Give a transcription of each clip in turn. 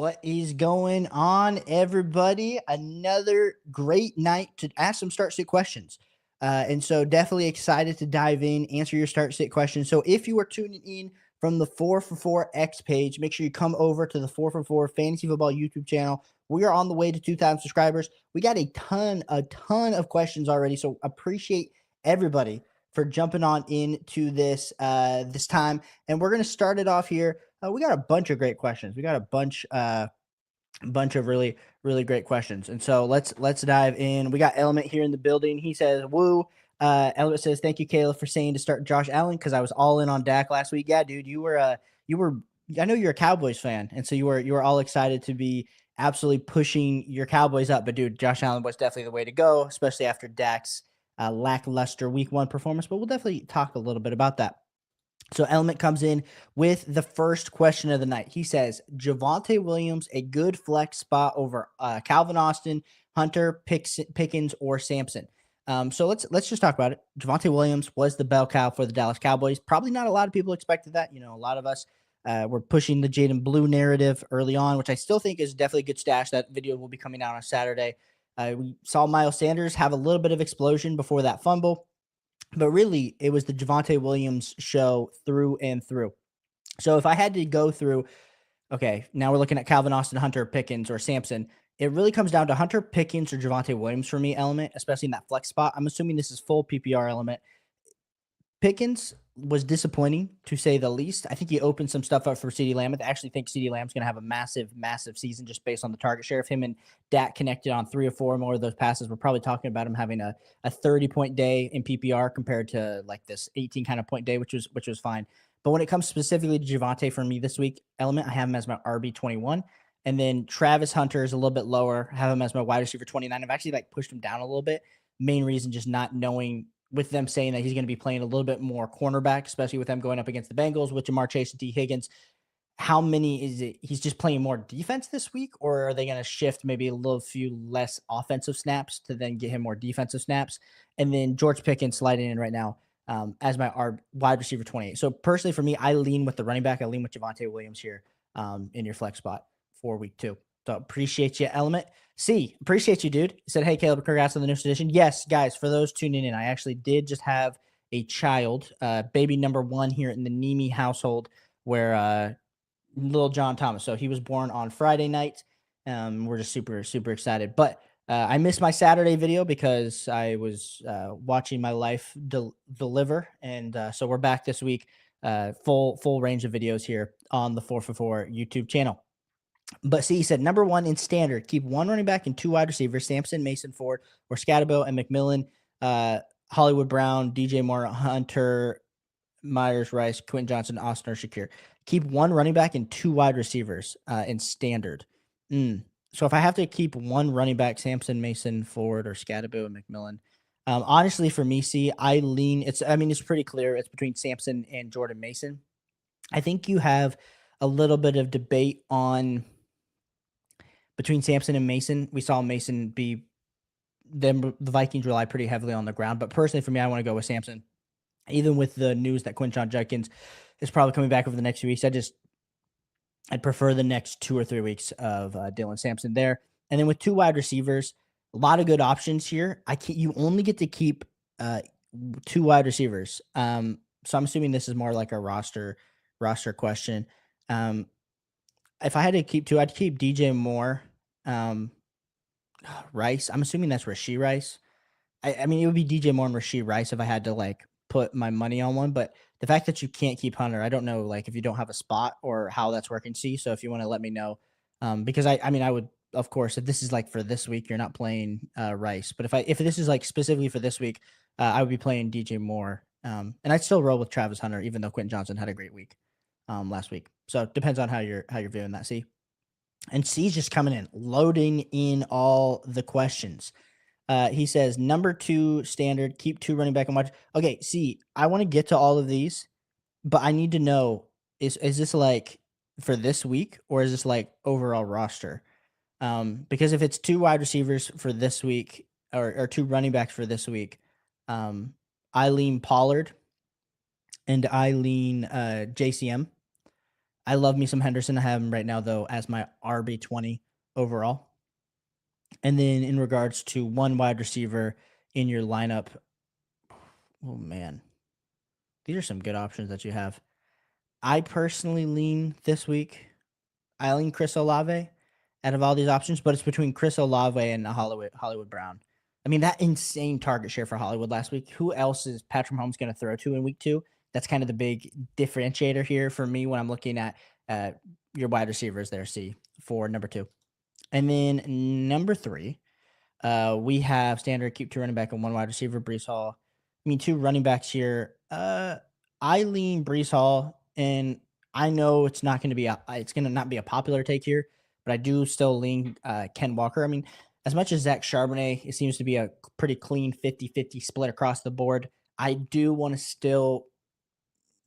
What is going on, everybody? Another great night to ask some start sit questions. And so, definitely excited to dive in, answer your start sit questions. So, if you are tuning in from the 4 for 4 X page, make sure you come over to the 4 for 4 Fantasy Football YouTube channel. We are on the way to 2,000 subscribers. We got a ton of questions already. So, appreciate everybody for jumping on into this time. And we're going to start it off here. We got a bunch of great questions. We got a bunch of really great questions. And so let's dive in. We got Element here in the building. He says, "Woo." Element says, "Thank you, Caleb, for saying to start Josh Allen because I was all in on Dak last week." Yeah, dude, you were. I know you're a Cowboys fan, and so you were all excited to be absolutely pushing your Cowboys up. But dude, Josh Allen was definitely the way to go, especially after Dak's lackluster Week 1 performance. But we'll definitely talk a little bit about that. So Element comes in with the first question of the night. He says, Javonte Williams, a good flex spot over Calvin Austin, Hunter, Pickens, or Sampson. So let's just talk about it. Javonte Williams was the bell cow for the Dallas Cowboys. Probably not a lot of people expected that. You know, a lot of us were pushing the Jaden Blue narrative early on, which I still think is definitely a good stash. That video will be coming out on Saturday. We saw Miles Sanders have a little bit of explosion before that fumble. But really, it was the Javonte Williams show through and through. So if I had to go through, okay, now we're looking at Calvin Austin, Hunter Pickens, or Sampson. It really comes down to Hunter Pickens or Javonte Williams for me, Element, especially in that flex spot. I'm assuming this is full PPR Element. Pickens was disappointing to say the least. I think he opened some stuff up for CeeDee Lamb. I actually think CeeDee Lamb's going to have a massive season just based on the target share. If him and Dak connected on 3 or 4 more of those passes, we're probably talking about him having a 30-point day in PPR compared to like this 18 kind of point day, which was fine. But when it comes specifically to Javonte for me this week, Element, I have him as my RB21. And then Travis Hunter is a little bit lower. I have him as my wide receiver 29. I've actually like pushed him down a little bit. Main reason just not knowing with them saying that he's going to be playing a little bit more cornerback, especially with them going up against the Bengals with Jamar Chase and T. Higgins. How many is it? He's just playing more defense this week, or are they going to shift maybe a little few less offensive snaps to then get him more defensive snaps? And then George Pickens sliding in right now as my wide receiver 28. So personally for me, I lean with the running back. I lean with Javonte Williams here in your flex spot for week 2. So appreciate you, Element. C, appreciate you, dude. He said, "Hey, Caleb, congrats on the newest edition." Yes, guys, for those tuning in, I actually did just have a child, baby number 1 here in the Nemi household, where little John Thomas. So he was born on Friday night. We're just super excited. But I missed my Saturday video because I was watching my life deliver, and so we're back this week. Full range of videos here on the 4 for 4 YouTube channel. But see, he said number 1 in standard, keep 1 running back and 2 wide receivers, Sampson, Mason Ford, or Scatterbo and McMillan, Hollywood Brown, DJ Moore, Hunter, Myers, Rice, Quentin Johnson, Austin, or Shakir. Keep 1 running back and 2 wide receivers in standard. So if I have to keep 1 running back, Sampson, Mason, Ford, or Scatterbo and McMillan, honestly, for me, see, I lean. It's pretty clear. It's between Sampson and Jordan Mason. I think you have a little bit of debate on between Sampson and Mason. We saw Mason be the Vikings rely pretty heavily on the ground, but personally for me, I want to go with Sampson. Even with the news that Quinshon Judkins is probably coming back over the next few weeks, I'd prefer the next 2 or 3 weeks of Dylan Sampson there. And then with 2 wide receivers, a lot of good options here. You only get to keep 2 wide receivers. So I'm assuming this is more like a roster question. If I had to keep 2, I'd keep DJ Moore, Rice. I'm assuming that's Rashee Rice. I mean, it would be DJ Moore and Rashee Rice if I had to like put my money on one. But the fact that you can't keep Hunter, I don't know, like if you don't have a spot or how that's working. See, so if you want to let me know, because I would, of course, if this is like for this week, you're not playing Rice. But if this is like specifically for this week, I would be playing DJ Moore, and I'd still roll with Travis Hunter, even though Quentin Johnson had a great week last week. So it depends on how you're viewing that. See. And C's just coming in, loading in all the questions. He says, number 2 standard, keep 2 running back and watch. Okay, see, I want to get to all of these, but I need to know, is this like for this week or is this like overall roster? Because if it's 2 wide receivers for this week or 2 running backs for this week, I lean Pollard and I lean JCM. I love me some Henderson. I have him right now, though, as my RB20 overall. And then in regards to one wide receiver in your lineup, oh man, these are some good options that you have. I personally lean this week. I lean Chris Olave out of all these options, but it's between Chris Olave and Hollywood Brown. I mean, that insane target share for Hollywood last week. Who else is Patrick Mahomes going to throw to in week 2? That's kind of the big differentiator here for me when I'm looking at uh, your wide receivers there, C, for number 2. And then number 3, we have standard keep 2 running back and 1 wide receiver, Brees Hall. I mean, 2 running backs here. I lean Brees Hall, and I know it's not going to be it's going to not be a popular take here, but I do still lean Ken Walker. I mean, as much as Zach Charbonnet, it seems to be a pretty clean 50-50 split across the board. I do want to still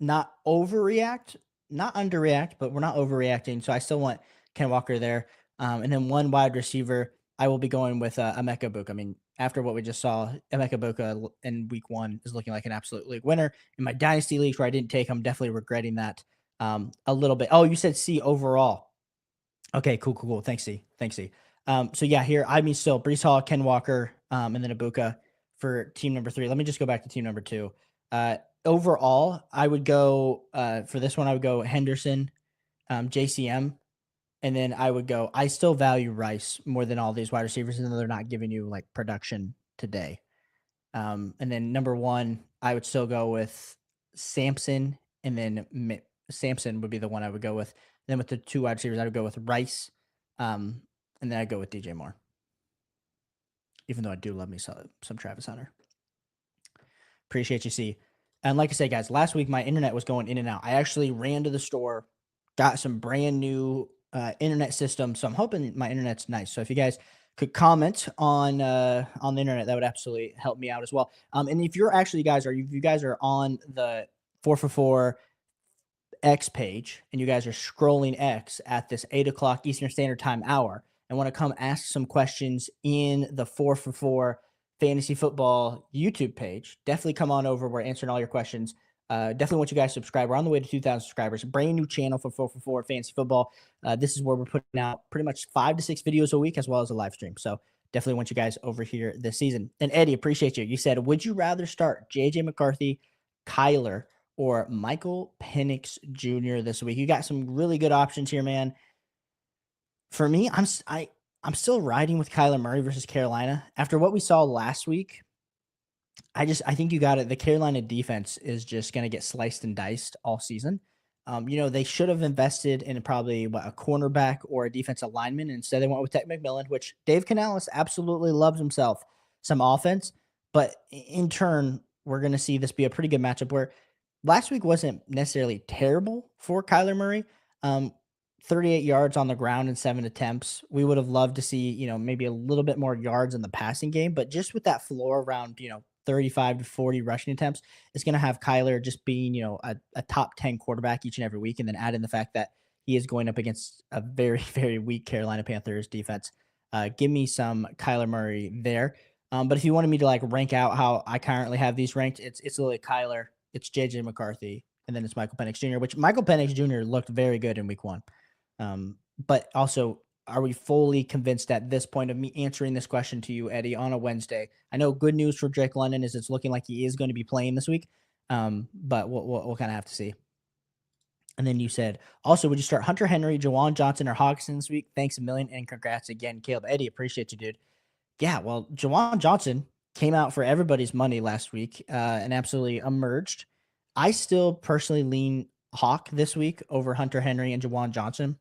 not overreact, not underreact, but we're not overreacting. So I still want Ken Walker there. And then 1 wide receiver, I will be going with Emeka Buka. I mean, after what we just saw, Emeka Buka in week 1 is looking like an absolute league winner. In my dynasty leagues where I didn't take him, definitely regretting that a little bit. Oh, you said C overall. Okay, cool. Thanks, C. So yeah, here I mean still Brees Hall, Ken Walker, and then Ibuka for team number 3. Let me just go back to team number 2. Overall, I would go for this one. I would go Henderson, JCM, and then I would go. I still value Rice more than all these wide receivers, even though they're not giving you like production today. And then number 1, I would still go with Sampson, and then Sampson would be the one I would go with. Then with the 2 wide receivers, I would go with Rice, and then I'd go with DJ Moore. Even though I do love me some Travis Hunter. Appreciate you, C. And like I said, guys, last week my internet was going in and out. I actually ran to the store, got some brand new internet system, so I'm hoping my internet's nice. So if you guys could comment on the internet, that would absolutely help me out as well. And if you're actually you guys are on the 4for4 X page and you guys are scrolling X at this 8:00 Eastern Standard Time hour and want to come ask some questions in the 4for4 Fantasy Football YouTube page, definitely come on over. We're answering all your questions. Definitely want you guys to subscribe. We're on the way to 2,000 subscribers. Brand new channel for 4for4 Fantasy Football. This is where we're putting out pretty much 5 to 6 videos a week as well as a live stream. So definitely want you guys over here this season. And Eddie, appreciate you. You said, would you rather start JJ McCarthy, Kyler, or Michael Penix Jr. this week? You got some really good options here, man. For me, I'm still riding with Kyler Murray versus Carolina. After what we saw last week, I think you got it. The Carolina defense is just going to get sliced and diced all season. They should have invested in probably a cornerback or a defensive lineman. Instead, they went with Tech McMillan, which Dave Canales absolutely loves himself some offense. But in turn, we're going to see this be a pretty good matchup where last week wasn't necessarily terrible for Kyler Murray. 38 yards on the ground in 7 attempts. We would have loved to see, maybe a little bit more yards in the passing game, but just with that floor around, 35 to 40 rushing attempts, it's going to have Kyler just being, a top 10 quarterback each and every week. And then add in the fact that he is going up against a very, very weak Carolina Panthers defense. Give me some Kyler Murray there. But if you wanted me to rank out how I currently have these ranked, it's literally Kyler, it's JJ McCarthy, and then it's Michael Penix Jr., which Michael Penix Jr. looked very good in week 1. But also, are we fully convinced at this point of me answering this question to you, Eddie, on a Wednesday? I know good news for Drake London is it's looking like he is going to be playing this week, but we'll kind of have to see. And then you said, also, would you start Hunter Henry, Juwan Johnson, or Hawkinson this week? Thanks a million, and congrats again, Caleb. Eddie, appreciate you, dude. Yeah, well, Juwan Johnson came out for everybody's money last week and absolutely emerged. I still personally lean Hawk this week over Hunter Henry and Juwan Johnson.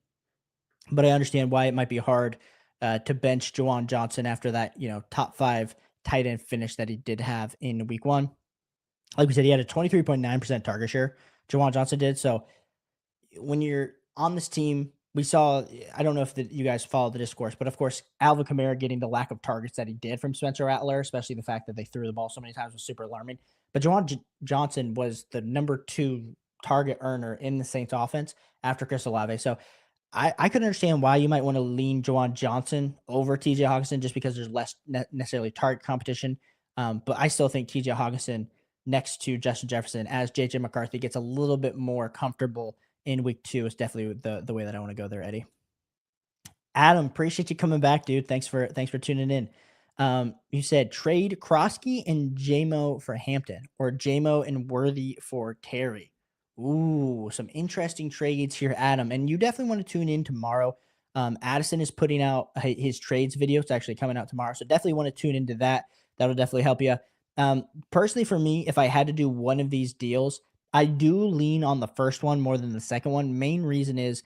But I understand why it might be hard to bench Juwan Johnson after that, top 5 tight end finish that he did have in week 1. Like we said, he had a 23.9% target share. Juwan Johnson did. So when you're on this team, we saw, I don't know if you guys followed the discourse, but of course, Alvin Kamara getting the lack of targets that he did from Spencer Rattler, especially the fact that they threw the ball so many times was super alarming. But Juwan Johnson was the number 2 target earner in the Saints offense after Chris Olave. So I could understand why you might want to lean Juwan Johnson over TJ Hawkinson just because there's less necessarily target competition. But I still think TJ Hawkinson next to Justin Jefferson as JJ McCarthy gets a little bit more comfortable in week 2 is definitely the way that I want to go there, Eddie. Adam, appreciate you coming back, dude. Thanks for tuning in. You said trade Krosky and JMO for Hampton or JMO and Worthy for Terry. Ooh, some interesting trades here, Adam. And you definitely want to tune in tomorrow. Addison is putting out his trades video. It's actually coming out tomorrow. So definitely want to tune into that. That'll definitely help you. Personally, for me, if I had to do one of these deals, I do lean on the first one more than the second one. Main reason is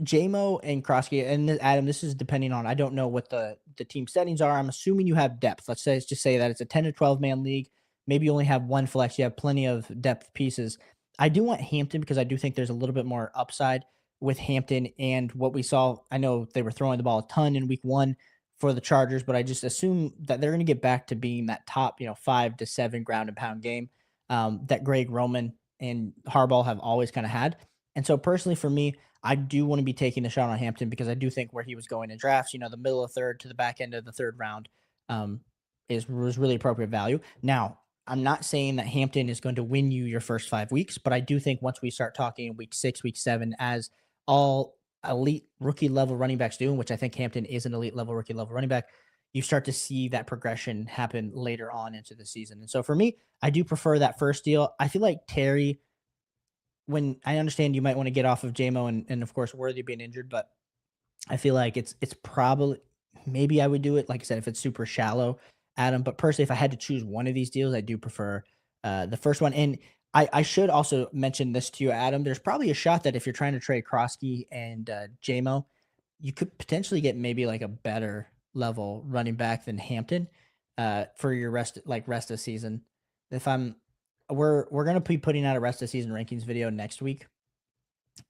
JMO and Krosky, and Adam, this is depending on I don't know what the team settings are. I'm assuming you have depth. Let's just say that it's a 10 to 12 man league. Maybe you only have one flex. You have plenty of depth pieces. I do want Hampton because I do think there's a little bit more upside with Hampton and what we saw. I know they were throwing the ball a ton in week 1 for the Chargers, but I just assume that they're going to get back to being that top, 5 to 7 ground and pound game that Greg Roman and Harbaugh have always kind of had. And so personally for me, I do want to be taking a shot on Hampton because I do think where he was going in drafts, the middle of third to the back end of the third round, um, was really appropriate value. Now, I'm not saying that Hampton is going to win you your first 5 weeks, but I do think once we start talking week 6, week 7, as all elite rookie level running backs do, which I think Hampton is an elite level rookie level running back, you start to see that progression happen later on into the season. And so for me, I do prefer that first deal. I feel like Terry, when I understand you might want to get off of JMO and of course Worthy being injured, but I feel like it's probably maybe I would do it, like I said, if it's super shallow, Adam. But personally, if I had to choose one of these deals, I do prefer the first one. And I should also mention this to you, Adam. There's probably a shot that if you're trying to trade Krosky and JMO, you could potentially get maybe like a better level running back than Hampton for your rest of season. If I'm we're gonna be putting out a rest of season rankings video next week.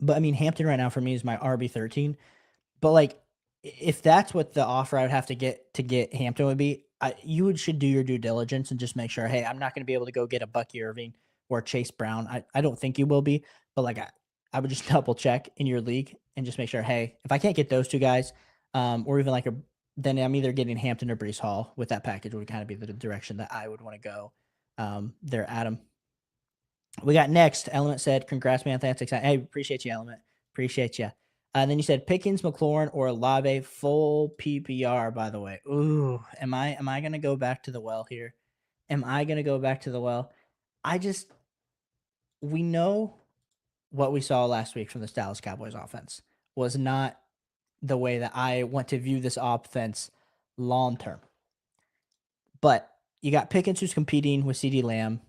But I mean, Hampton right now for me is my RB13. But like, if that's what the offer I would have to get Hampton would be, should do your due diligence and just make sure. Hey, I'm not going to be able to go get a Bucky Irving or Chase Brown. I don't think you will be, but like I would just double check in your league and just make sure. Hey, if I can't get those two guys, or even then I'm either getting Hampton or Brees Hall with that package would kind of be the direction that I would want to go. There, Adam. We got next. Element said, "Congrats, man! That's exciting. Hey, appreciate you, Element. Appreciate you." And then you said Pickens, McLaurin, or Olave full PPR. By the way, ooh, am I gonna go back to the well here? Am I gonna go back to the well? I just we know what we saw last week from the Dallas Cowboys offense was not the way that I want to view this offense long term. But you got Pickens who's competing with CeeDee Lamb.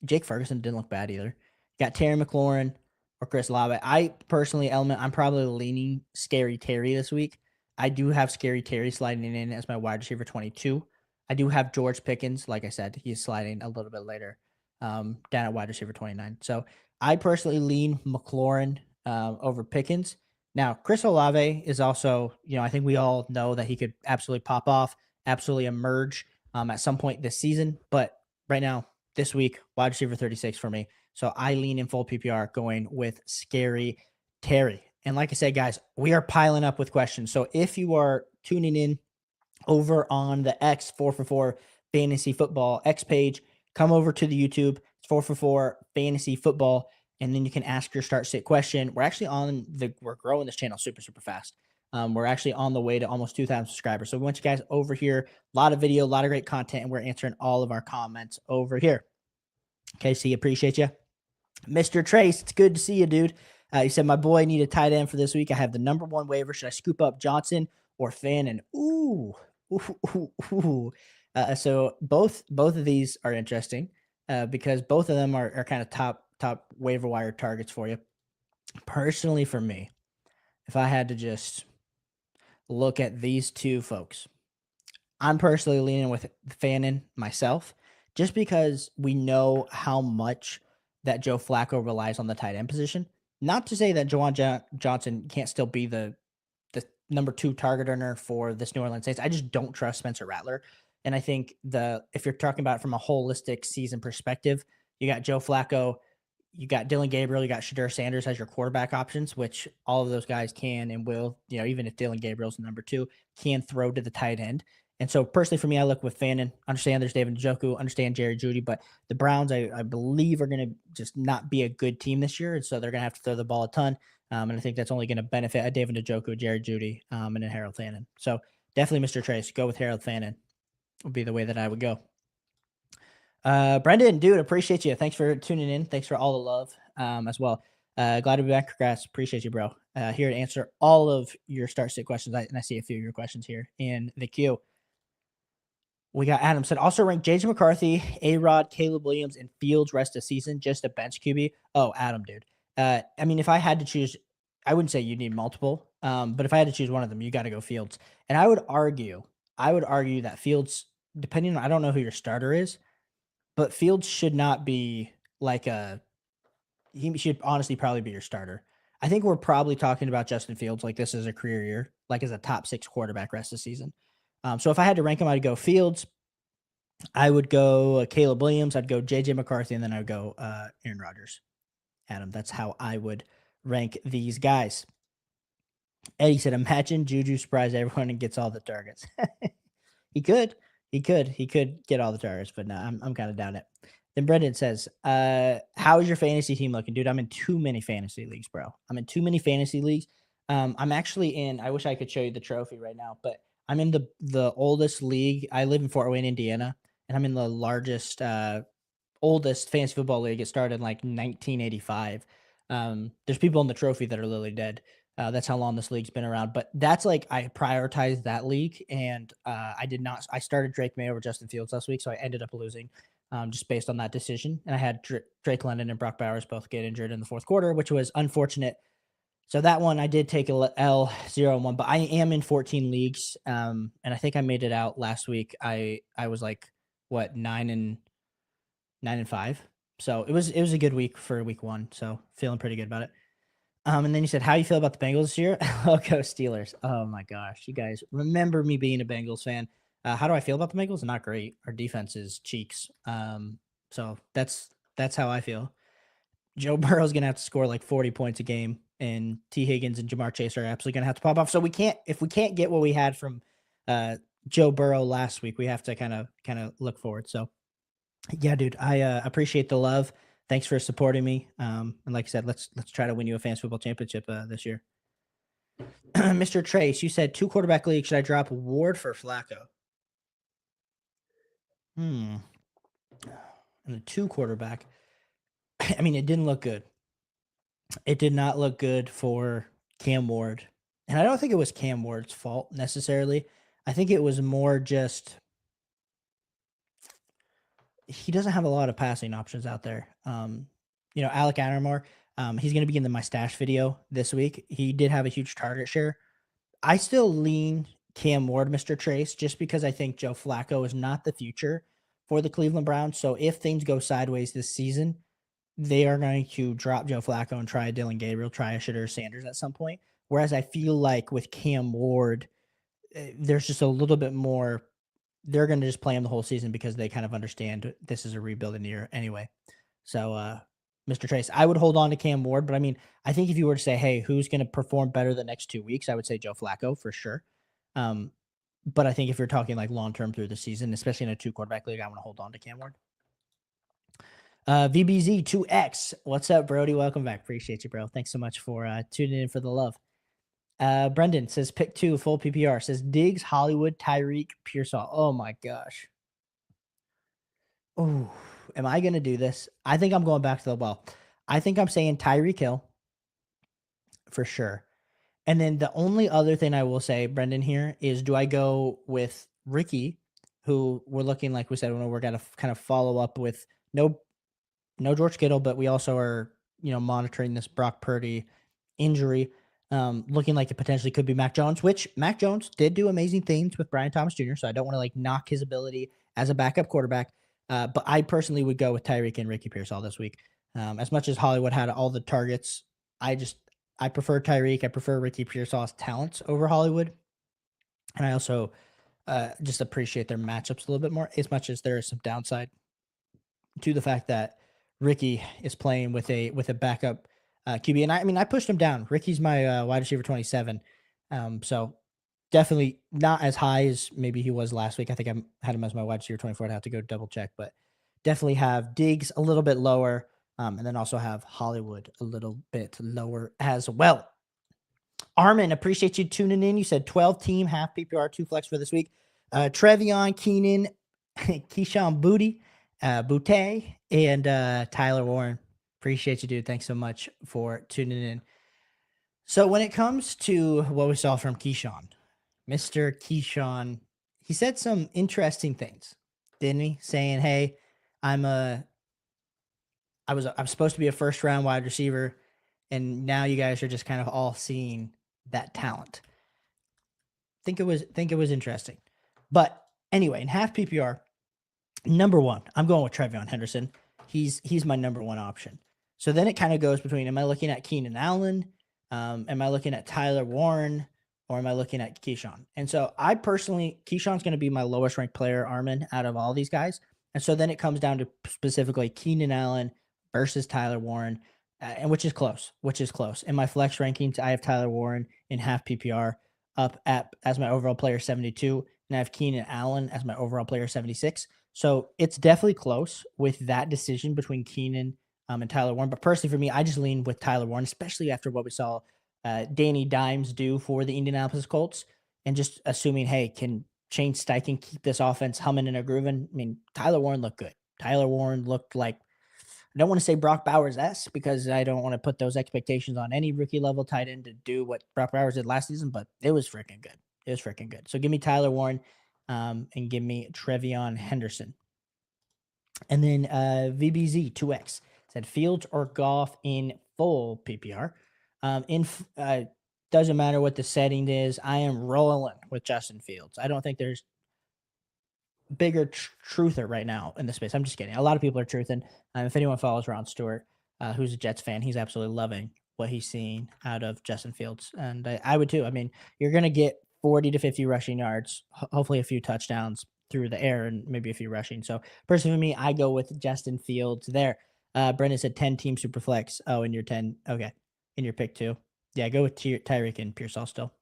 Jake Ferguson didn't look bad either. Got Terry McLaurin or Chris Olave. I personally, Element, I'm probably leaning Scary Terry this week. I do have Scary Terry sliding in as my wide receiver 22. I do have George Pickens. Like I said, he's sliding a little bit later down at wide receiver 29. So I personally lean McLaurin over Pickens. Now, Chris Olave is also, I think we all know that he could absolutely pop off, absolutely emerge at some point this season. But right now, this week, wide receiver 36 for me. So I lean in full PPR going with Scary Terry. And like I said, guys, we are piling up with questions. So if you are tuning in over on the X 4for4 Fantasy Football X page, come over to the YouTube. It's 4for4 Fantasy Football. And then you can ask your start sit question. We're growing this channel super, super fast. We're actually on the way to almost 2,000 subscribers. So we want you guys over here. A lot of video, a lot of great content, and we're answering all of our comments over here. Okay, see, appreciate you. Mr. Trace, it's good to see you, dude. He said, my boy need a tight end for this week. I have the number 1 waiver. Should I scoop up Johnson or Fannin? Ooh. So both of these are interesting because both of them are kind of top waiver wire targets for you. Personally, for me, if I had to just look at these two folks, I'm personally leaning with Fannin myself, just because we know how much that Joe Flacco relies on the tight end position. Not to say that Juwan Johnson can't still be the number 2 target earner for this New Orleans Saints. I just don't trust Spencer Rattler. And I think if you're talking about it from a holistic season perspective, you got Joe Flacco, you got Dylan Gabriel, you got Shadur Sanders as your quarterback options, which all of those guys can and will, even if Dylan Gabriel's number 2, can throw to the tight end. And so personally for me, I look with Fannin. Understand there's David Njoku, understand Jerry Judy, but the Browns, I believe, are going to just not be a good team this year. And so they're going to have to throw the ball a ton. And I think that's only going to benefit a David Njoku, Jerry Judy, and then Harold Fannin. So definitely Mr. Trace, go with Harold Fannin would be the way that I would go. Brendan, dude, appreciate you. Thanks for tuning in. Thanks for all the love as well. Glad to be back. Congrats. Appreciate you, bro. Here to answer all of your start sit questions. And I see a few of your questions here in the queue. We got Adam said also rank JJ McCarthy, A Rod, Caleb Williams, and Fields rest of season, just a bench QB. Oh, Adam, dude. I mean, if I had to choose, I wouldn't say you need multiple, but if I had to choose one of them, you got to go Fields. And I would argue that Fields, depending on, I don't know who your starter is, but Fields should not be like he should honestly probably be your starter. I think we're probably talking about Justin Fields like this is a career year, like as a top 6 quarterback rest of the season. So if I had to rank him, I'd go Fields. I would go Caleb Williams. I'd go JJ McCarthy, and then I would go Aaron Rodgers. Adam, that's how I would rank these guys. Eddie said, imagine Juju surprise everyone and gets all the targets. He could. He could get all the targets, but no, I'm kind of down it. Then Brendan says, how is your fantasy team looking? Dude, I'm in too many fantasy leagues, bro. I'm in too many fantasy leagues. I'm actually in, I wish I could show you the trophy right now, but I'm in the oldest league. I live in Fort Wayne, Indiana, and I'm in the largest, oldest fantasy football league. It started in like 1985. There's people in the trophy that are literally dead. That's how long this league's been around. But that's like I prioritized that league, and I did not. I started Drake May over Justin Fields last week, so I ended up losing just based on that decision. And I had Drake London and Brock Bowers both get injured in the fourth quarter, which was unfortunate. So that one I did take a L 0-1, but I am in 14 leagues, and I think I made it out last week. I was like what 9-5. So it was a good week for week 1. So feeling pretty good about it. And then you said, how you feel about the Bengals this year? I'll go Steelers. Oh my gosh. You guys remember me being a Bengals fan. How do I feel about the Bengals? Not great. Our defense is cheeks. So that's how I feel. Joe Burrow's gonna have to score like 40 points a game, and T. Higgins and Jamar Chase are absolutely gonna have to pop off. So if we can't get what we had from Joe Burrow last week, we have to kind of look forward. So yeah, dude, I appreciate the love. Thanks for supporting me. And like I said, let's try to win you a fantasy football championship this year. Mr. Trace, you said 2 quarterback league. Should I drop Ward for Flacco? And a 2 quarterback. I mean, it didn't look good. It did not look good for Cam Ward. And I don't think it was Cam Ward's fault necessarily. I think it was more just he doesn't have a lot of passing options out there. Alec Anarmore, he's going to be in my stash video this week. He did have a huge target share. I still lean Cam Ward, Mr. Trace, just because I think Joe Flacco is not the future for the Cleveland Browns. So if things go sideways this season, they are going to drop Joe Flacco and try a Dylan Gabriel, try a Shadur Sanders at some point. Whereas I feel like with Cam Ward, there's just a little bit more. They're going to just play him the whole season because they kind of understand this is a rebuilding year anyway. So, Mr. Trace, I would hold on to Cam Ward, but I mean, I think if you were to say, hey, who's going to perform better the next 2 weeks, I would say Joe Flacco for sure. But I think if you're talking like long term through the season, especially in a 2 quarterback league, I want to hold on to Cam Ward. VBZ2X, what's up, Brody? Welcome back. Appreciate you, bro. Thanks so much for tuning in for the love. Brendan says pick 2 full PPR. Says Diggs, Hollywood, Tyreek, Pearsall. Oh my gosh. Oh, am I gonna do this? I think I'm going back to the well. I think I'm saying Tyreek Hill for sure. And then the only other thing I will say, Brendan, here is do I go with Ricky, who we're looking like we said when we're gonna kind of follow up with no George Kittle, but we also are monitoring this Brock Purdy injury. Looking like it potentially could be Mac Jones, which Mac Jones did do amazing things with Brian Thomas Jr. So I don't want to like knock his ability as a backup quarterback. But I personally would go with Tyreek and Ricky Pearsall this week. As much as Hollywood had all the targets, I prefer Tyreek. I prefer Ricky Pearsall's talents over Hollywood. And I also just appreciate their matchups a little bit more, as much as there is some downside to the fact that Ricky is playing with a backup QB. And I pushed him down. Ricky's my wide receiver 27. So definitely not as high as maybe he was last week. I think I had him as my wide receiver 24. I'd have to go double check, but definitely have Diggs a little bit lower, and then also have Hollywood a little bit lower as well. Armin, appreciate you tuning in. You said 12 team, half PPR, 2 flex for this week. Trevion, Keenan, Keyshawn Booty, Boutte, and Tyler Warren. Appreciate you, dude. Thanks so much for tuning in. So when it comes to what we saw from Keyshawn, Mr. Keyshawn, he said some interesting things, didn't he? Saying, "Hey, I'm supposed to be a first round wide receiver, and now you guys are just kind of all seeing that talent." Think it was interesting. But anyway, in half PPR, number one, I'm going with Trevion Henderson. He's my number one option. So then it kind of goes between, am I looking at Keenan Allen? Am I looking at Tyler Warren? Or am I looking at Keyshawn? And so I personally, Keyshawn's going to be my lowest ranked player, Armin, out of all these guys. And so then it comes down to specifically Keenan Allen versus Tyler Warren, and which is close. In my flex rankings, I have Tyler Warren in half PPR up at as my overall player 72, and I have Keenan Allen as my overall player 76. So it's definitely close with that decision between Keenan and Tyler Warren. But personally, for me, I just lean with Tyler Warren, especially after what we saw Danny Dimes do for the Indianapolis Colts, and just assuming, hey, can Shane Steichen keep this offense humming and a grooving? I mean, Tyler Warren looked good. Tyler Warren looked like, I don't want to say Brock Bowers-esque because I don't want to put those expectations on any rookie level tight end to do what Brock Bowers did last season, but it was freaking good. It was freaking good. So give me Tyler Warren and give me Trevion Henderson. And then VBZ 2X said Fields or Goff in full PPR. Doesn't matter what the setting is. I am rolling with Justin Fields. I don't think there's bigger truther right now in the space. I'm just kidding. A lot of people are truthing. If anyone follows Ron Stewart, who's a Jets fan, he's absolutely loving what he's seeing out of Justin Fields. And I would too. I mean, you're going to get 40 to 50 rushing yards, hopefully a few touchdowns through the air and maybe a few rushing. So personally for me, I go with Justin Fields there. Brendan said 10 team super flex. Oh, in your 10. Okay. In your pick too. Yeah, go with Tyreek and Pearsall still.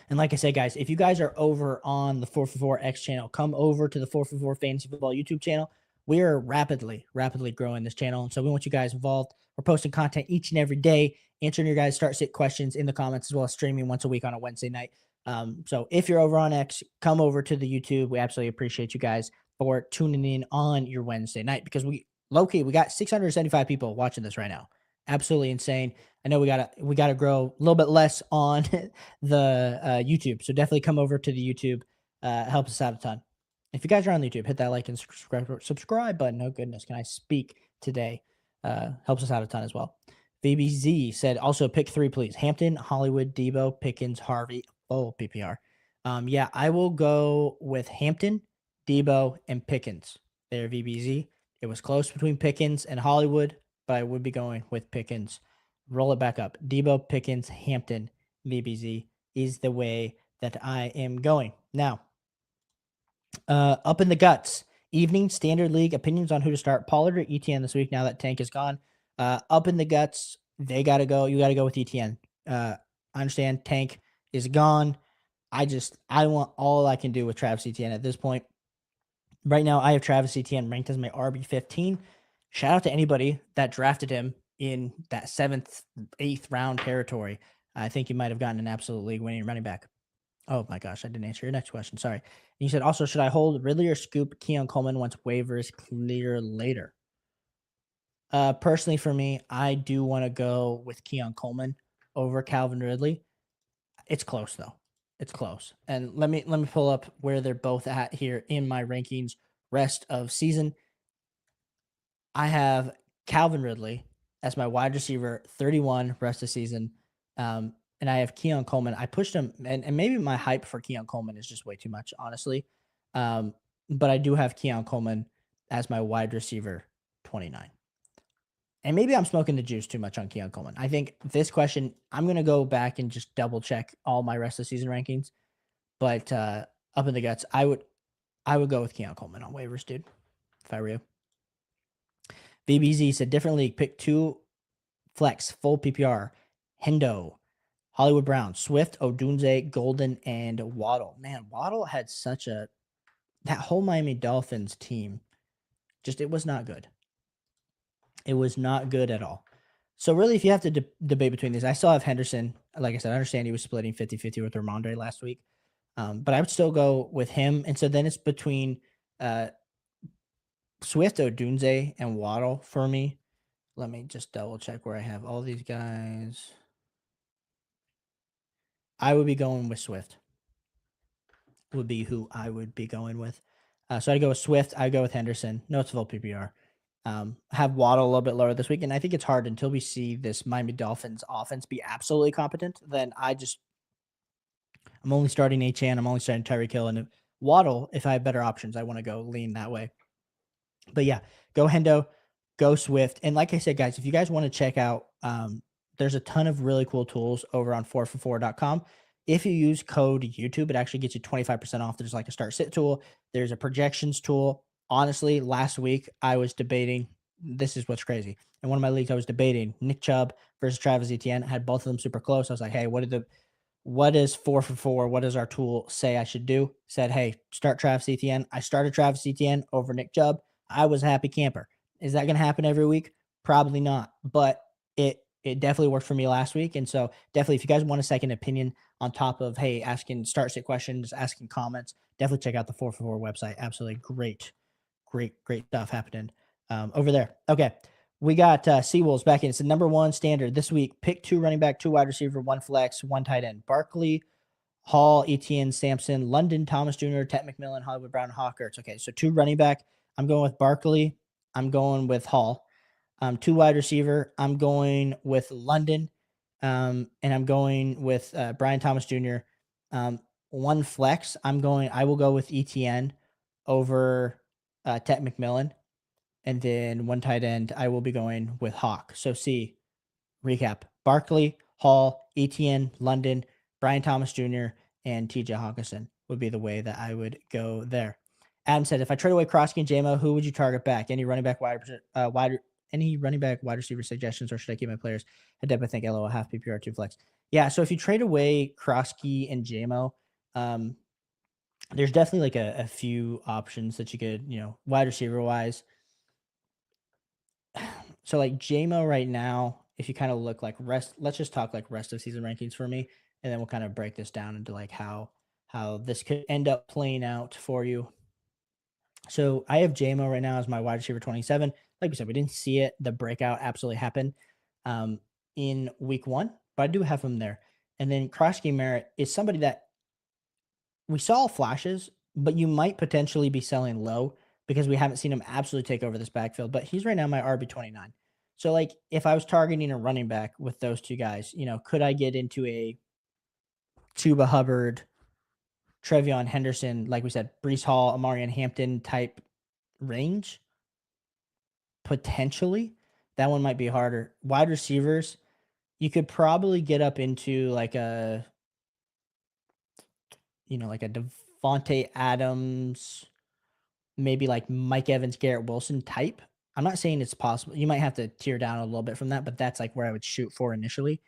And like I said, guys, if you guys are over on the 444X channel, come over to the 444 Fantasy Football YouTube channel. We are rapidly growing this channel. And so we want you guys involved. We're posting content each and every day, answering your guys' start sit questions in the comments, as well as streaming once a week on a Wednesday night. So if you're over on X, come over to the YouTube. We absolutely appreciate you guys for tuning in on your Wednesday night, because we got 675 people watching this right now. Absolutely insane. I know we gotta grow a little bit less on the YouTube, so definitely come over to the YouTube. Helps us out a ton. If you guys are on the YouTube, hit that like and subscribe button. Oh goodness, can I speak today? Helps us out a ton as well. VBZ said also pick 3, please. Hampton, Hollywood, Debo, Pickens, Harvey, full PPR. Yeah, I will go with Hampton, Debo, and Pickens. There, VBZ. It was close between Pickens and Hollywood, but I would be going with Pickens. Roll it back up. Debo, Pickens, Hampton, VBZ is the way that I am going. Now, up in the guts, evening standard league opinions on who to start, Pollard or ETN this week now that Tank is gone. Up in the guts, they got to go. You got to go with ETN. I understand Tank is gone. I want all I can do with Travis Etienne at this point. Right now, I have Travis Etienne ranked as my RB15. Shout out to anybody that drafted him in that 7th, 8th round territory. I think you might have gotten an absolute league winning running back. Oh my gosh, I didn't answer your next question. Sorry. And you said also, should I hold Ridley or scoop Keon Coleman once waivers clear later? Personally, for me, I do want to go with Keon Coleman over Calvin Ridley. It's close though. It's close. And let me pull up where they're both at here in my rankings rest of season. I have Calvin Ridley as my wide receiver 31 rest of season. And I have Keon Coleman. I pushed him, and maybe my hype for Keon Coleman is just way too much, honestly. But I do have Keon Coleman as my wide receiver 29. And maybe I'm smoking the juice too much on Keon Coleman. I think this question, I'm going to go back and just double check all my rest of season rankings. But up in the guts, I would go with Keon Coleman on waivers, dude, if I were you. VBZ said different league, pick 2 flex, full PPR, Hendo, Hollywood Brown, Swift, Odunze, Golden, and Waddle. Man, Waddle had that whole Miami Dolphins team, just it was not good. It was not good at all. So really, if you have to debate between these, I still have Henderson. Like I said, I understand he was splitting 50-50 with Ramondre last week. But I would still go with him. And so then it's between uh, Swift, Odunze, and Waddle for me. Let me just double check where I have all these guys. I would be going with Swift. Would be who I would be going with. So I'd go with Swift. I'd go with Henderson. No, it's full PPR. Have Waddle a little bit lower this week. And I think it's hard until we see this Miami Dolphins offense be absolutely competent. Then I'm only starting Achane. I'm only starting Tyreek Hill. And Waddle, if I have better options, I want to go lean that way. But yeah, go Hendo, go Swift. And like I said, guys, if you guys want to check out, there's a ton of really cool tools over on 4for4.com. If you use code YouTube, it actually gets you 25% off. There's like a start sit tool. There's a projections tool. Honestly, last week I was debating. This is what's crazy. In one of my leagues, I was debating Nick Chubb versus Travis Etienne. I had both of them super close. I was like, hey, what is 4for4? What does our tool say I should do? Said, hey, start Travis Etienne. I started Travis Etienne over Nick Chubb. I was a happy camper. Is that going to happen every week? Probably not, but it definitely worked for me last week. And so definitely, if you guys want a second opinion on top of, hey, asking start sit questions, asking comments, definitely check out the 4for4 website. Absolutely great stuff happening over there. Okay. We got Seawolves back in. It's the number one standard this week. Pick 2 running back, 2 wide receiver, 1 flex, 1 tight end. Barkley, Hall, Etienne, Sampson, London, Thomas Jr., Ted McMillan, Hollywood Brown, Hawker. It's okay. So 2 running back. I'm going with Barkley. I'm going with Hall. 2 wide receiver. I'm going with London. And I'm going with Brian Thomas Jr. 1 flex. I will go with Etienne over Ted McMillan. And then 1 tight end, I will be going with Hawk. So see, recap: Barkley, Hall, Etienne, London, Brian Thomas Jr., and TJ Hawkinson would be the way that I would go there. Adam said, if I trade away Krosky and JMO, who would you target back? Any running back any running back wide receiver suggestions, or should I keep my players? I definitely think LO half PPR 2 flex. Yeah, so if you trade away Krosky and JMO, there's definitely like a few options that you could, wide receiver wise. So like JMO right now, if you kind of look like let's just talk like rest of season rankings for me, and then we'll kind of break this down into like how this could end up playing out for you. So I have JMO right now as my wide receiver 27. Like we said, we didn't see the breakout absolutely happen in week 1, but I do have him there. And then Krosky Merritt is somebody that we saw flashes, but you might potentially be selling low because we haven't seen him absolutely take over this backfield. But he's right now my RB29. So, like, if I was targeting a running back with those 2 guys, could I get into a Chuba Hubbard, Trevion Henderson, like we said, Breece Hall, Amarian Hampton type range? Potentially. That one might be harder. Wide receivers, you could probably get up into like a Devontae Adams, maybe like Mike Evans, Garrett Wilson type. I'm not saying it's possible. You might have to tear down a little bit from that, but that's like where I would shoot for initially.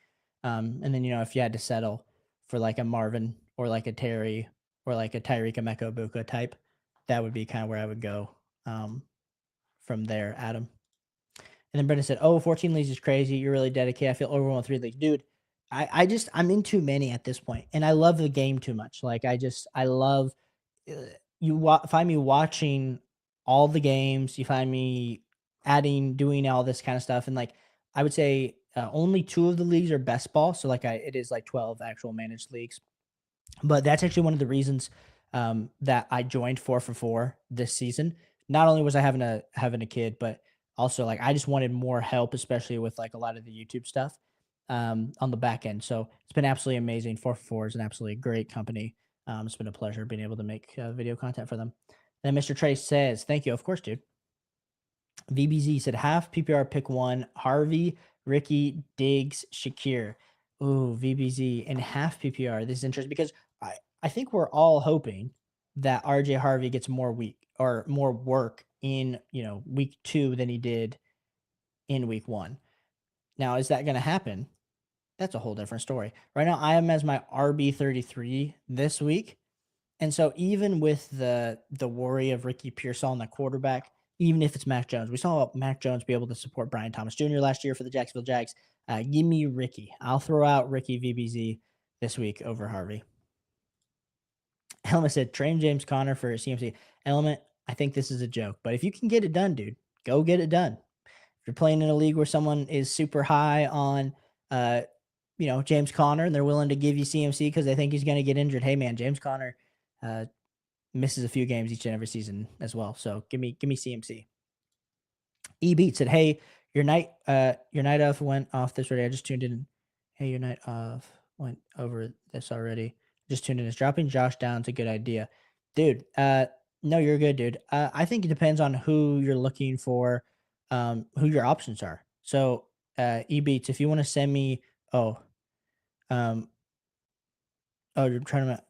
And then, if you had to settle for like a Marvin or like a Terry or like a Tyreek Emeka Buka type, that would be kind of where I would go from there, Adam. And then Brendan said, 14 leagues is crazy. You're really dedicated. I feel overwhelmed with 3 leagues. Dude, I'm in too many at this point, and I love the game too much. Like I love find me watching all the games. You find me doing all this kind of stuff, and like I would say only 2 of the leagues are best ball. So like it is like 12 actual managed leagues, but that's actually one of the reasons that I joined 4for4 this season. Not only was I having a kid, but also like I just wanted more help, especially with like a lot of the YouTube stuff on the back end. So it's been absolutely amazing. 4for4 is an absolutely great company. It's been a pleasure being able to make video content for them. And Mr. Trace says, thank you. Of course, dude. VBZ said half PPR pick 1, Harvey, Ricky, Diggs, Shakir. Ooh, VBZ and half PPR. This is interesting because I think we're all hoping that RJ Harvey gets more work in, week 2 than he did in week 1. Now, is that going to happen? That's a whole different story. Right now, I am as my RB33 this week. And so even with the worry of Ricky Pearsall on the quarterback, even if it's Mac Jones, we saw Mac Jones be able to support Brian Thomas Jr. last year for the Jacksonville Jags. Give me Ricky. I'll throw out Ricky VBZ this week over Harvey. Element said, train James Conner for CMC. Element, I think this is a joke, but if you can get it done, dude, go get it done. If you're playing in a league where someone is super high on, James Conner, and they're willing to give you CMC because they think he's going to get injured, hey man, James Conner misses a few games each and every season as well. So give me CMC. E Beat said, "Hey, your night off went off this already. I just tuned in. Hey, your night off went over this already. Just tuned in. Is dropping Josh down's a good idea, dude? No, you're good, dude. I think it depends on who you're looking for, who your options are. So, E Beats, if you want to send me, oh, um, oh, you're trying to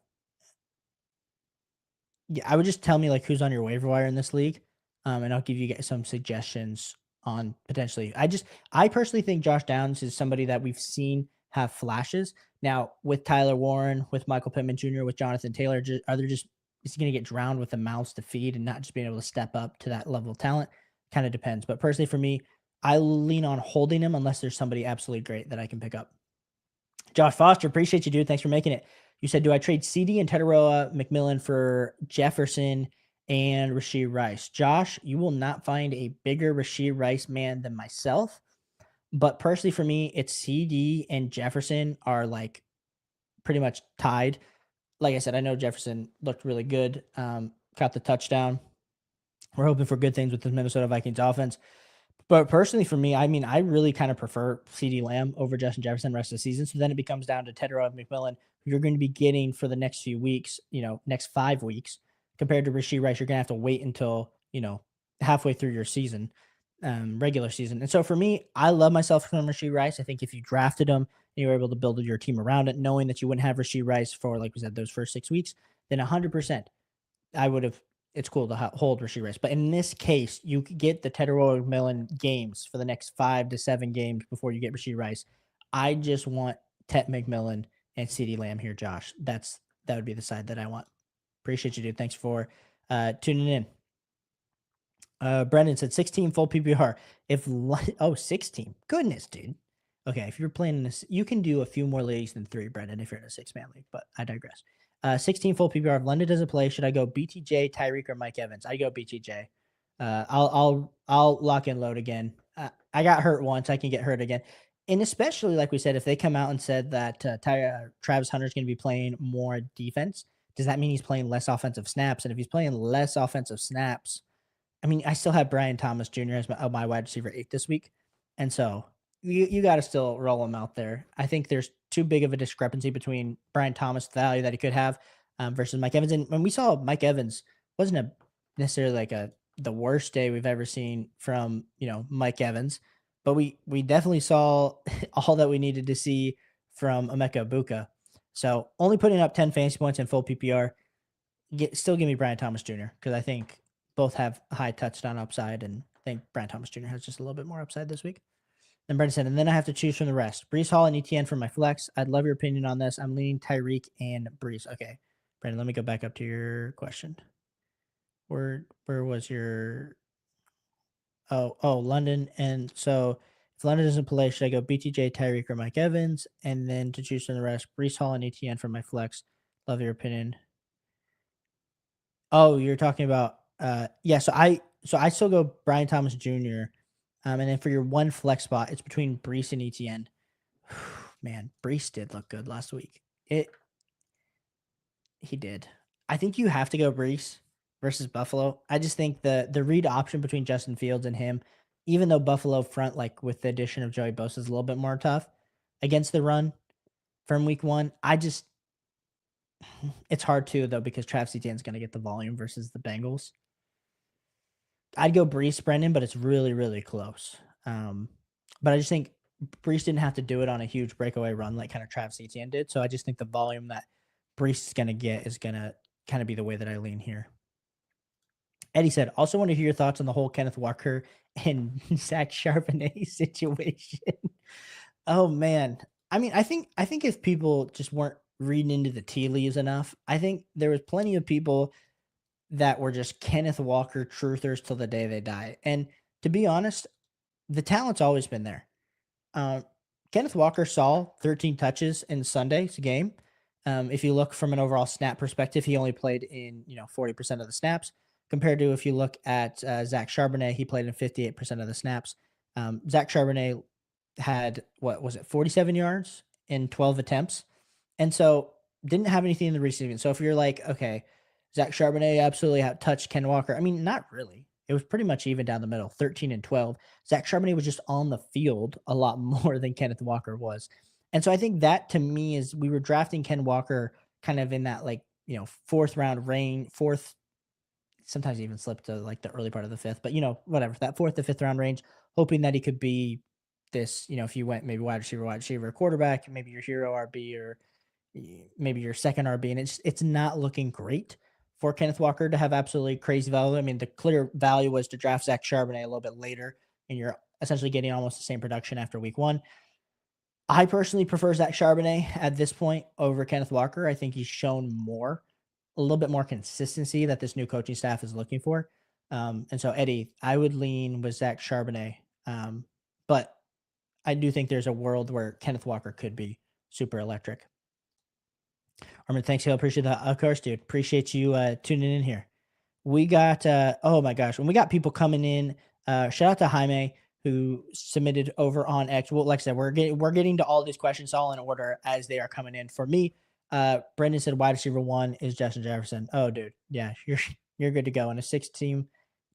yeah, I would just tell me like who's on your waiver wire in this league, and I'll give you guys some suggestions on potentially. I personally think Josh Downs is somebody that we've seen have flashes. Now with Tyler Warren, with Michael Pittman Jr., with Jonathan Taylor, are they just is he going to get drowned with the mouths to feed and not just being able to step up to that level of talent? Kind of depends. But personally, for me, I lean on holding him unless there's somebody absolutely great that I can pick up. Josh Foster, appreciate you, dude. Thanks for making it. You said, do I trade CD and Tetaroa McMillan for Jefferson and Rashee Rice? Josh, you will not find a bigger Rashee Rice man than myself. But personally, for me, it's CD and Jefferson are like pretty much tied. Like I said, I know Jefferson looked really good, caught the touchdown. We're hoping for good things with the Minnesota Vikings offense. But personally, for me, I mean, I really kind of prefer CeeDee Lamb over Justin Jefferson the rest of the season. So then it becomes down to Tedrow McMillan, who you're going to be getting for the next few weeks, next 5 weeks, compared to Rashee Rice. You're going to have to wait until, halfway through your season, regular season. And so for me, I love myself from Rashee Rice. I think if you drafted him and you were able to build your team around it, knowing that you wouldn't have Rashee Rice for, like we said, those first 6 weeks, then 100%. I would have. It's cool to hold Rashee Rice, but in this case, you could get the Tedroa McMillan games for the next 5 to 7 games before you get Rashee Rice. I just want Tet McMillan and CeeDee Lamb here, Josh. That would be the side that I want. Appreciate you, dude. Thanks for tuning in. Brendan said 16 full PPR. If 16. Goodness, dude. Okay, if you're playing in this, you can do a few more leagues than 3, Brendan, if you're in a 6-man league, but I digress. 16 full PPR. If London doesn't play, should I go BTJ, Tyreek, or Mike Evans? I go BTJ. I'll lock and load again. I got hurt once. I can get hurt again. And especially, like we said, if they come out and said that Travis Hunter is going to be playing more defense, does that mean he's playing less offensive snaps? And if he's playing less offensive snaps, I mean, I still have Brian Thomas Jr. as my wide receiver 8 this week. And so you got to still roll him out there. I think there's too big of a discrepancy between Brian Thomas, the value that he could have, versus Mike Evans. And when we saw Mike Evans, wasn't necessarily like the worst day we've ever seen from Mike Evans, but we definitely saw all that we needed to see from Emeka Ibuka. So only putting up 10 fantasy points in full PPR. Still give me Brian Thomas Jr. because I think both have high touchdown upside, and I think Brian Thomas Jr. has just a little bit more upside this week. Then Brendan said, and then I have to choose from the rest. Brees Hall and ETN for my flex. I'd love your opinion on this. I'm leaning Tyreek and Brees. Okay, Brendan, let me go back up to your question. Where was your? Oh, London. And so if London doesn't play, should I go BTJ, Tyreek, or Mike Evans? And then to choose from the rest, Brees Hall and ETN for my flex. Love your opinion. Oh, you're talking about yeah. So I still go Brian Thomas Jr. And then for your one flex spot, it's between Brees and ETN. Man, Brees did look good last week. He did. I think you have to go Brees versus Buffalo. I just think the read option between Justin Fields and him, even though Buffalo front, like with the addition of Joey Bosa, is a little bit more tough against the run from week 1. It's hard too though because Travis Etienne's going to get the volume versus the Bengals. I'd go Brees, Brendan, but it's really, really close. But I just think Brees didn't have to do it on a huge breakaway run like kind of Travis Etienne did. So I just think the volume that Brees is going to get is going to kind of be the way that I lean here. Eddie said, also want to hear your thoughts on the whole Kenneth Walker and Zach Charbonnet situation. Oh, man. I mean, I think if people just weren't reading into the tea leaves enough, I think there was plenty of people that were just Kenneth Walker truthers till the day they die. And to be honest, the talent's always been there. Um, Kenneth Walker saw 13 touches in Sunday's game. If you look from an overall snap perspective, he only played in 40% of the snaps. Compared to if you look at Zach Charbonnet, he played in 58% of the snaps. Zach Charbonnet had what was it, 47 yards in 12 attempts, and so didn't have anything in the receiving. So if you're like, okay, Zach Charbonnet absolutely touched Ken Walker. I mean, not really. It was pretty much even down the middle, 13 and 12. Zach Charbonnet was just on the field a lot more than Kenneth Walker was. And so I think that to me is we were drafting Ken Walker kind of in that like, fourth round range, fourth, sometimes even slipped to like the early part of the fifth, but whatever, that fourth to fifth round range, hoping that he could be this, if you went maybe wide receiver, quarterback, maybe your hero RB or maybe your second RB, and it's not looking great for Kenneth Walker to have absolutely crazy value. I mean, the clear value was to draft Zach Charbonnet a little bit later, and you're essentially getting almost the same production after week one. I personally prefer Zach Charbonnet at this point over Kenneth Walker. I think he's shown more, a little bit more consistency that this new coaching staff is looking for. And so, Eddie, I would lean with Zach Charbonnet. But I do think there's a world where Kenneth Walker could be super electric. Armin, thanks, Hill. Appreciate that. Of course, dude. Appreciate you tuning in here. We got oh my gosh, when we got people coming in, shout out to Jaime who submitted over on X. Well, like I said, we're getting to all these questions all in order as they are coming in. For me, Brendan said wide receiver one is Justin Jefferson. Oh, dude, yeah, you're good to go. In a 6 team,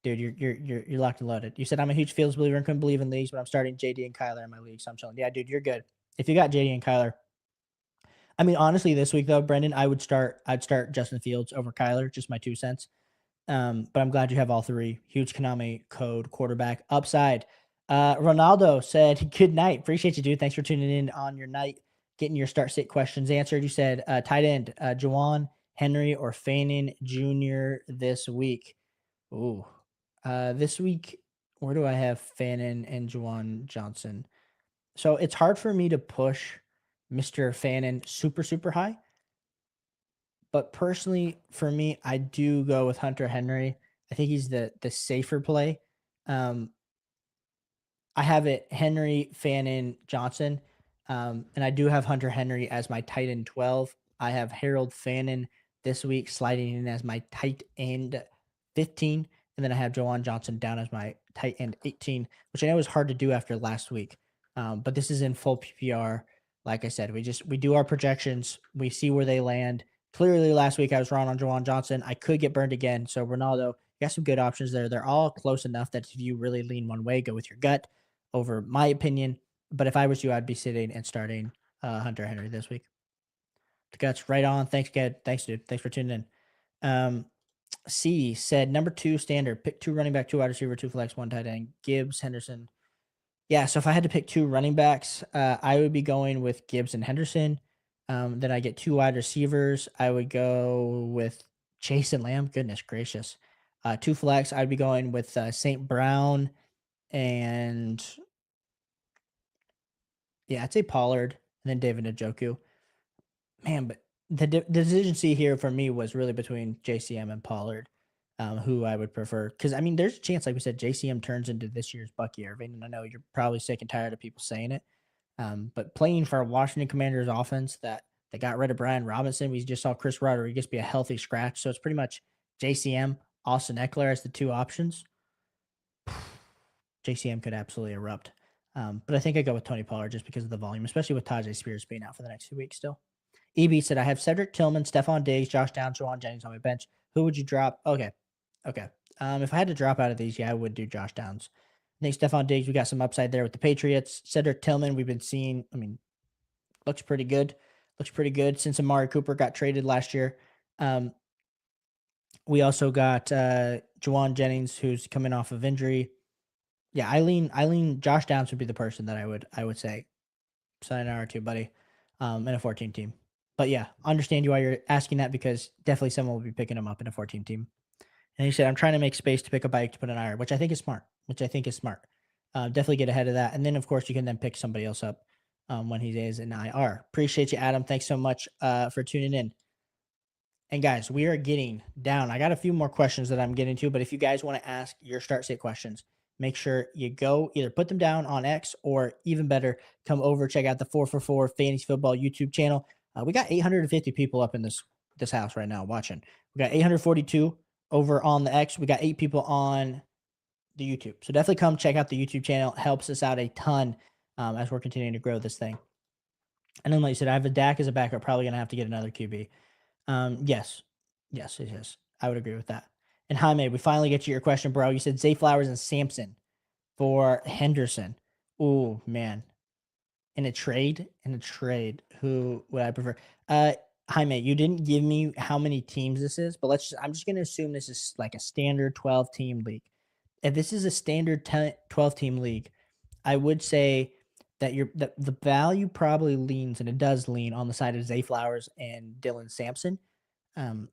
dude, you're locked and loaded. You said I'm a huge Fields believer and couldn't believe in leagues, but I'm starting JD and Kyler in my league, so I'm chilling. Yeah, dude, you're good. If you got JD and Kyler, I mean, honestly, this week though, Brendan, I'd start Justin Fields over Kyler, just my 2 cents. But I'm glad you have all three. Huge Konami code quarterback upside. Ronaldo said, "Good night. Appreciate you, dude. Thanks for tuning in on your night, getting your start sit questions answered." You said tight end, Juwan, Henry, or Fannin Jr. this week. Ooh, this week, where do I have Fannin and Juwan Johnson? So it's hard for me to push Mr. Fannin super, super high. But personally, for me, I do go with Hunter Henry. I think he's the safer play. Um, I have it Henry, Fannin, Johnson, and I do have Hunter Henry as my tight end 12. I have Harold Fannin this week sliding in as my tight end 15, and then I have Jawan Johnson down as my tight end 18, which I know is hard to do after last week. But this is in full PPR. Like I said, we do our projections, we see where they land. Clearly, last week I was wrong on Jawan Johnson. I could get burned again. So Ronaldo, you got some good options there. They're all close enough that if you really lean one way, go with your gut over my opinion. But if I was you, I'd be sitting and starting Hunter Henry this week. The guts right on. Thanks, Ged. Thanks, dude. Thanks for tuning in. C said number 2 standard. Pick 2 running back, 2 wide receiver, 2 flex, 1 tight end. Gibbs, Henderson. Yeah, so if I had to pick 2 running backs, I would be going with Gibbs and Henderson. Then I get 2 wide receivers. I would go with Chase and Lamb. Goodness gracious. 2 flex. I'd be going with St. Brown and yeah, I'd say Pollard and then David Njoku. Man, but the decision C here for me was really between JCM and Pollard, who I would prefer. Because I mean, there's a chance, like we said, JCM turns into this year's Bucky Irving, and I know you're probably sick and tired of people saying it. But playing for a Washington Commanders offense that they got rid of Brian Robinson, we just saw Chris Rodriguez be a healthy scratch, so it's pretty much JCM, Austin Eckler as the 2 options. JCM could absolutely erupt. But I think I go with Tony Pollard just because of the volume, especially with Tajay Spears being out for the next 2 weeks still. EB said, I have Cedric Tillman, Stephon Diggs, Josh Downs, Juwan Jennings on my bench. Who would you drop? Okay. Okay. If I had to drop out of these, yeah, I would do Josh Downs. I think Stephon Diggs, we got some upside there with the Patriots. Cedric Tillman, we've been seeing, I mean, looks pretty good. Looks pretty good since Amari Cooper got traded last year. We also got Juwan Jennings, who's coming off of injury. Yeah, I lean Josh Downs would be the person that I would say sign an R2, buddy, in a 14 team. But yeah, understand you why you're asking that because definitely someone will be picking him up in a 14 team. And he said, I'm trying to make space to pick a bike to put an IR, which I think is smart. Definitely get ahead of that. And then, of course, you can then pick somebody else up when he is in IR. Appreciate you, Adam. Thanks so much for tuning in. And guys, we are getting down. I got a few more questions that I'm getting to, but if you guys want to ask your start sit questions, make sure you go either put them down on X or even better, come over, check out the 444 Fantasy Football YouTube channel. We got 850 people up in this house right now watching. We got 842 over on the X. We got 8 people on the YouTube. So definitely come check out the YouTube channel. It helps us out a ton as we're continuing to grow this thing. And then, like you said, I have a Dak as a backup. Probably going to have to get another QB. Yes. Yes, it is. I would agree with that. And Jaime, we finally get to your question, bro. You said Zay Flowers and Sampson for Henderson. Oh, man. In a trade, who would I prefer? Jaime, you didn't give me how many teams this is, but I'm just gonna assume this is like a standard 12 team league. If this is a standard 12 team league, I would say that the value probably leans, and it does lean on the side of Zay Flowers and Dylan Sampson. Um,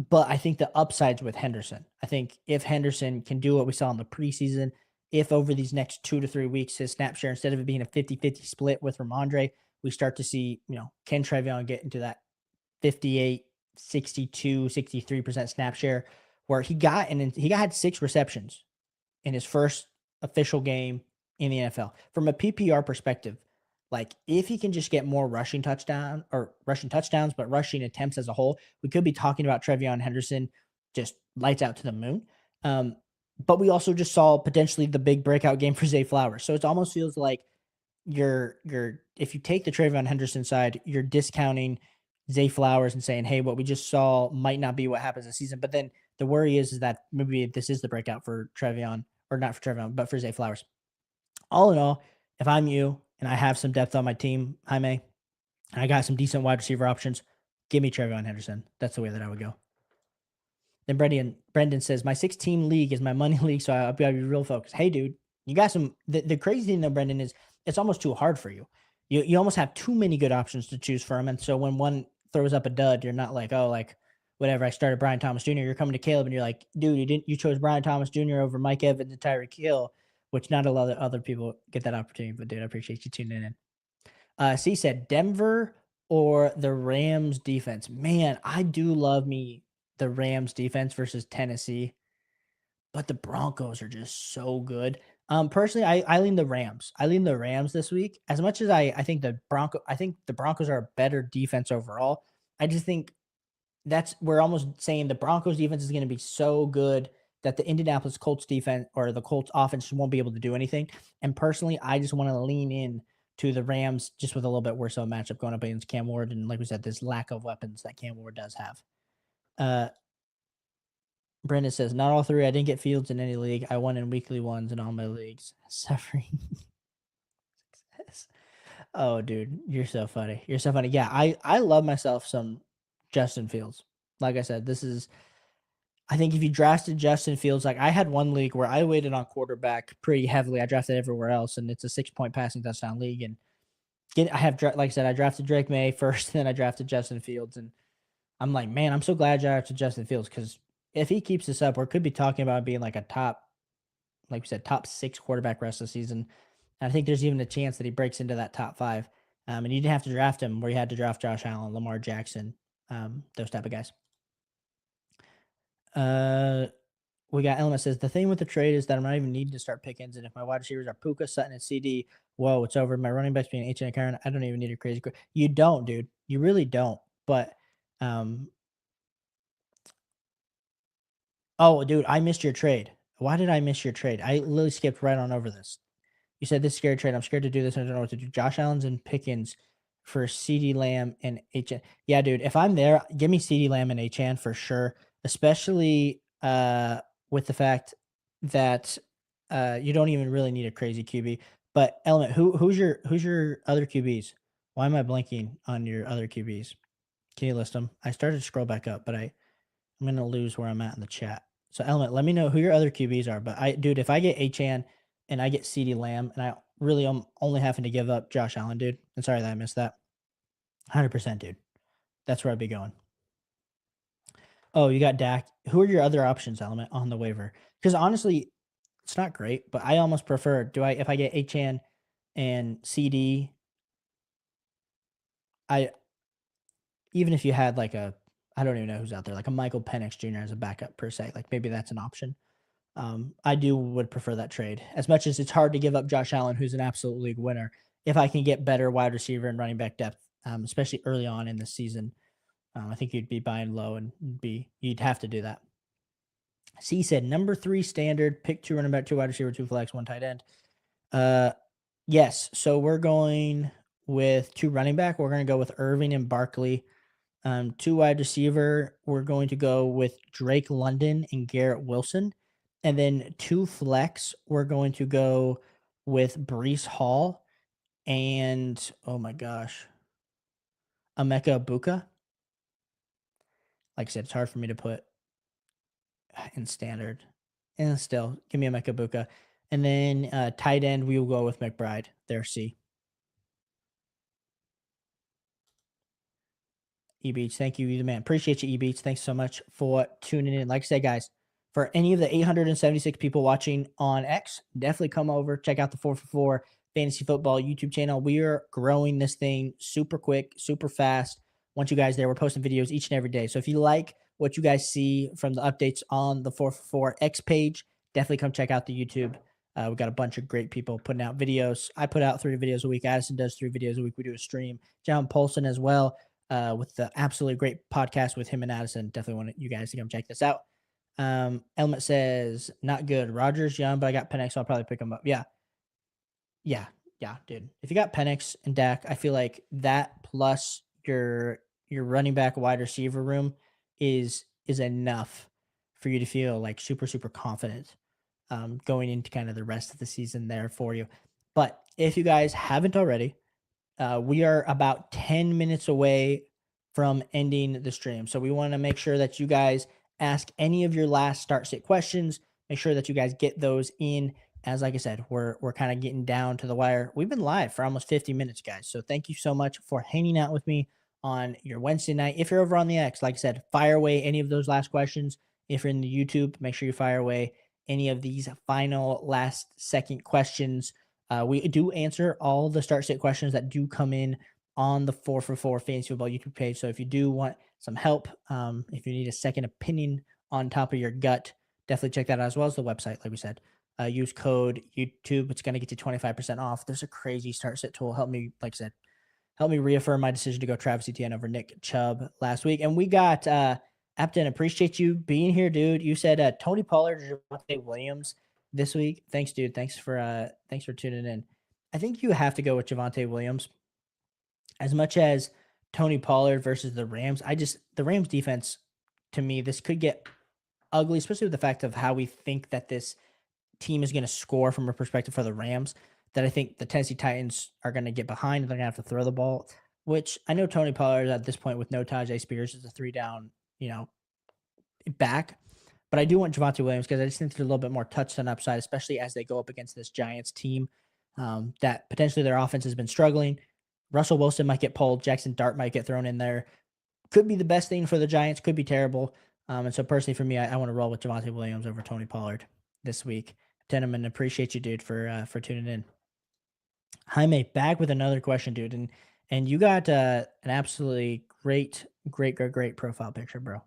but I think the upsides with Henderson. I think if Henderson can do what we saw in the preseason, if over these next 2 to 3 weeks, his snap share, instead of it being a 50-50 split with Ramondre, we start to see, Ken Trevion get into that 58, 62, 63% snap share where had 6 receptions in his first official game in the NFL. From a PPR perspective, like if he can just get more rushing touchdowns, but rushing attempts as a whole, we could be talking about Trevion Henderson just lights out to the moon. But we also just saw potentially the big breakout game for Zay Flowers. So it almost feels like you're if you take the Trevion Henderson side, you're discounting Zay Flowers and saying, hey, what we just saw might not be what happens this season. But then the worry is that maybe this is the breakout for Trevion, or not for Trevion, but for Zay Flowers. All in all, if I'm you and I have some depth on my team, Jaime, and I got some decent wide receiver options, give me Trevion Henderson. That's the way that I would go. Then Brendan says, my 6-team league is my money league, so I'll be real focused. Hey, dude, you got some. The crazy thing, though, Brendan, is it's almost too hard for you. You almost have too many good options to choose from. And so when one throws up a dud, you're not like, oh, like, whatever, I started Brian Thomas Jr. You're coming to Caleb and you're like, dude, you chose Brian Thomas Jr. over Mike Evans and Tyreek Hill, which not a lot of other people get that opportunity. But, dude, I appreciate you tuning in. C said, Denver or the Rams defense. Man, I do love me the Rams defense versus Tennessee, but the Broncos are just so good. Personally, I lean the Rams. I lean the Rams this week. As much as I think the Broncos are a better defense overall. I just think we're almost saying the Broncos defense is going to be so good that the Indianapolis Colts defense or the Colts offense won't be able to do anything. And personally, I just want to lean in to the Rams just with a little bit worse of a matchup going up against Cam Ward. And like we said, this lack of weapons that Cam Ward does have. Brendan says, not all 3. I didn't get Fields in any league. I won in weekly ones in all my leagues. Suffering success. Oh, dude, you're so funny. You're so funny. Yeah, I love myself some Justin Fields. Like I said, I think if you drafted Justin Fields, like I had one league where I waited on quarterback pretty heavily. I drafted everywhere else, and it's a 6-point passing touchdown league. And like I said, I drafted Drake May first, then I drafted Justin Fields, and I'm like, man, I'm so glad I drafted Justin Fields because if he keeps this up, we could be talking about being like a like we said, top 6 quarterback rest of the season. And I think there's even a chance that he breaks into that top 5. And you didn't have to draft him where you had to draft Josh Allen, Lamar Jackson, those type of guys. We got Element says, the thing with the trade is that I'm not even needing to start Pickens. And if my wide receivers are Puka, Sutton, and CD, whoa, it's over. My running backs being H and Karen, I don't even need a crazy. You don't, dude. You really don't. But, oh, dude, I missed your trade. Why did I miss your trade? I literally skipped right on over this. You said this scary trade. I'm scared to do this. I don't know what to do. Josh Allen's and Pickens for CD Lamb and HN. Yeah, dude. If I'm there, give me CD Lamb and HN for sure. Especially with the fact that you don't even really need a crazy QB. But Element, who's your other QBs? Why am I blanking on your other QBs? Can you list them? I started to scroll back up, but I'm gonna lose where I'm at in the chat. So Element, let me know who your other QBs are. But dude, if I get HN and I get CD Lamb, and I really am only having to give up Josh Allen, dude. I'm sorry that I missed that. 100%, dude. That's where I'd be going. Oh, you got Dak. Who are your other options, Element, on the waiver? Because honestly, it's not great, but I almost prefer. If I get HN and CD, I even if you had like a I don't even know who's out there, like a Michael Penix Jr. as a backup per se, like maybe that's an option. I do would prefer that trade as much as it's hard to give up Josh Allen, who's an absolute league winner. If I can get better wide receiver and running back depth, especially early on in the season, I think you'd be buying low and you'd have to do that. C said number 3 standard, pick 2 running back, 2 wide receiver, 2 flex, 1 tight end. Yes. So we're going with 2 running back. We're going to go with Irving and Barkley. 2 wide receiver. We're going to go with Drake London and Garrett Wilson. And then 2 flex. We're going to go with Brees Hall and, oh my gosh, Emeka Buka. Like I said, it's hard for me to put in standard. And still, give me Emeka Buka. And then tight end, we will go with McBride. There, C. E-Beach, thank you, you man. Appreciate you, E-Beach. Thanks so much for tuning in. Like I said, guys, for any of the 876 people watching on X, definitely come over, check out the 4for4 Fantasy Football YouTube channel. We are growing this thing super quick, super fast. Want you guys there. We're posting videos each and every day. So if you like what you guys see from the updates on the 4for4 X page, definitely come check out the YouTube. We've got a bunch of great people putting out videos. I put out 3 videos a week. Addison does 3 videos a week. We do a stream. John Polson as well. With the absolutely great podcast with him and Addison. Definitely want you guys to come check this out. Element says, not good. Rogers young, but I got Penix, so I'll probably pick him up. Yeah. Yeah. Yeah, dude. If you got Penix and Dak, I feel like that plus your running back wide receiver room is enough for you to feel like super, super confident going into kind of the rest of the season there for you. But if you guys haven't already, we are about 10 minutes away from ending the stream. So we want to make sure that you guys ask any of your last start sit questions. Make sure that you guys get those in. As like I said, we're kind of getting down to the wire. We've been live for almost 50 minutes, guys. So thank you so much for hanging out with me on your Wednesday night. If you're over on the X, like I said, fire away any of those last questions. If you're in the YouTube, make sure you fire away any of these final last second questions. We do answer all the start sit questions that do come in on the 4for4 Fantasy Football YouTube page. So if you do want some help, if you need a second opinion on top of your gut, definitely check that out, as well as the website. Like we said, use code YouTube. It's going to get you 25% off. There's a crazy start sit tool. Help me, like I said, help me reaffirm my decision to go Travis Etienne over Nick Chubb last week. And we got Apton, appreciate you being here, dude. You said Tony Pollard or Javonte Williams this week. Thanks, dude. Thanks for tuning in. I think you have to go with Javonte Williams. As much as Tony Pollard versus the Rams, the Rams defense, to me, this could get ugly, especially with the fact of how we think that this team is going to score from a perspective for the Rams, that I think the Tennessee Titans are going to get behind. They're going to have to throw the ball, which I know Tony Pollard at this point with no Tajay Spears is a 3 down, back. But I do want Javonte Williams because I just think there's a little bit more touchdown upside, especially as they go up against this Giants team that potentially their offense has been struggling. Russell Wilson might get pulled. Jackson Dart might get thrown in there. Could be the best thing for the Giants. Could be terrible. And so personally for me, I want to roll with Javonte Williams over Tony Pollard this week. Teneman, appreciate you, dude, for tuning in. Jaime, back with another question, dude. And you got an absolutely great profile picture, bro.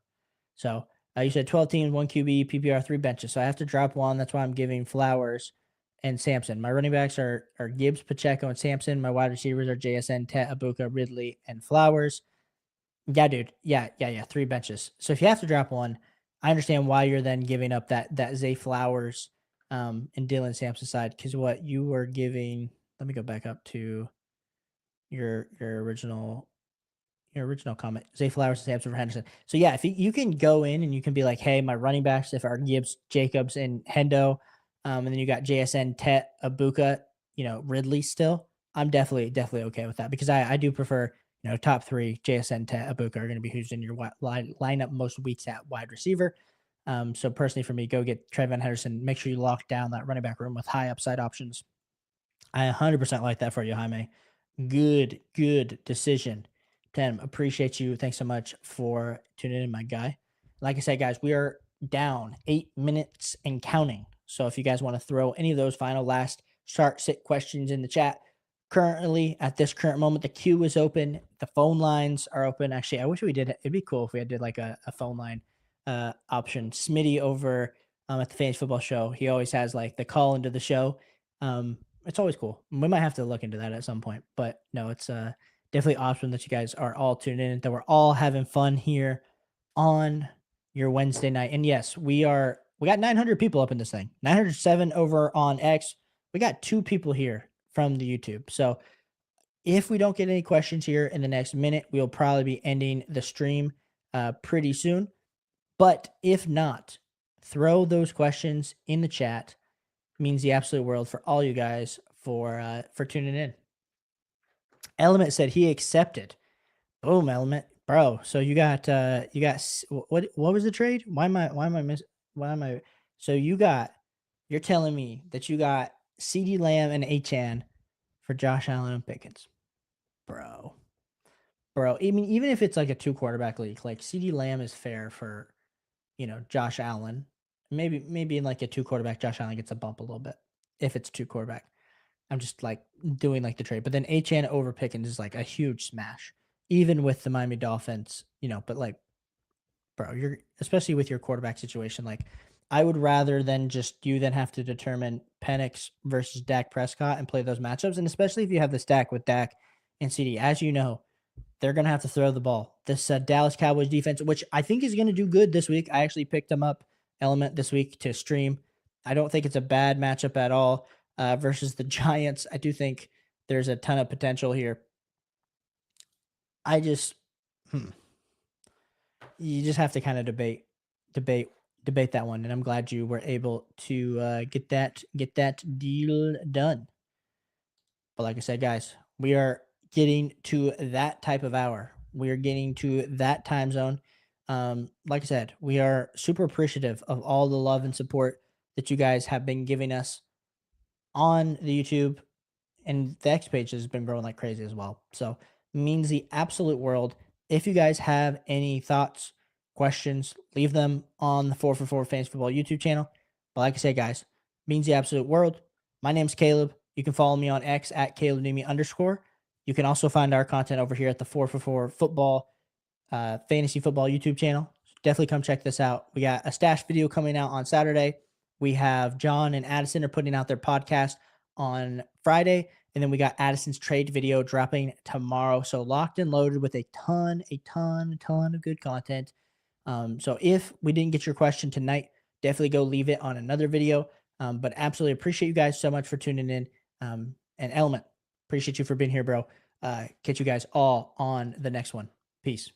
So you said 12 teams, 1 QB, PPR, 3 benches. So I have to drop one. That's why I'm giving Flowers and Sampson. My running backs are Gibbs, Pacheco, and Sampson. My wide receivers are JSN, Tet, Abuka, Ridley, and Flowers. Yeah, dude. Yeah. 3 benches. So if you have to drop one, I understand why you're then giving up that Zay Flowers and Dylan Sampson side, because what you were giving. Let me go back up to your original comment. Zay Flowers and Sampson for Henderson. So yeah, if you can go in and you can be like, hey, my running backs if are Gibbs, Jacobs, and Hendo, and then you got JSN, Tet, Abuka, Ridley still. I'm definitely okay with that because I do prefer top 3 JSN, Tet, Abuka are going to be who's in your lineup most weeks at wide receiver. So personally for me, go get Trevon Henderson. Make sure you lock down that running back room with high upside options. I 100% like that for you, Jaime. Good decision. Tim, appreciate you. Thanks so much for tuning in, my guy. Like I said, guys, we are down 8 minutes and counting. So if you guys want to throw any of those final last start sit questions in the chat, currently at this current moment, the queue is open. The phone lines are open. Actually, I wish we did. It'd be cool if we had did like a phone line option. Smitty over at the Fantasy Football Show, he always has like the call into the show. It's always cool. We might have to look into that at some point. But no, it's definitely awesome that you guys are all tuned in, that we're all having fun here on your Wednesday night. And yes, we got 900 people up in this thing. 907 over on X. We got 2 people here from the YouTube. So if we don't get any questions here in the next minute, we'll probably be ending the stream pretty soon. But if not, throw those questions in the chat. It means the absolute world for all you guys for tuning in. Element said he accepted. Boom, Element, bro. So you got what was the trade? Why am I so you're telling me that you got CD Lamb and Achan for Josh Allen and Pickens, bro. I mean, even if it's like a 2 quarterback league, like CD Lamb is fair for, Josh Allen. Maybe in like a 2 quarterback, Josh Allen gets a bump a little bit if it's 2 quarterback. I'm just like doing like the trade, but then Achan over Pickens is like a huge smash, even with the Miami Dolphins, but like, bro, you're especially with your quarterback situation, like I would rather than just you then have to determine Penix versus Dak Prescott and play those matchups. And especially if you have the stack with Dak and CD, as you know, they're going to have to throw the ball. This Dallas Cowboys defense, which I think is going to do good this week. I actually picked them up Element this week to stream. I don't think it's a bad matchup at all versus the Giants. I do think there's a ton of potential here. I just, you just have to kind of debate that one. And I'm glad you were able to get that deal done. But like I said, guys, we are getting to that type of hour. We are getting to that time zone. Like I said, we are super appreciative of all the love and support that you guys have been giving us on the YouTube, and the X page has been growing like crazy as well. So means the absolute world. If you guys have any thoughts, questions, leave them on the 4for4 Fantasy Football YouTube channel. But like I said, guys, means the absolute world. My name's Caleb. You can follow me on X at CalebNemi_. You can also find our content over here at the 4for4 Football Fantasy Football YouTube channel. Definitely come check this out. We got a stash video coming out on Saturday. We have John and Addison are putting out their podcast on Friday. And then we got Addison's trade video dropping tomorrow. So locked and loaded with a ton of good content. So if we didn't get your question tonight, definitely go leave it on another video. But absolutely appreciate you guys so much for tuning in. And Element, appreciate you for being here, bro. Catch you guys all on the next one. Peace.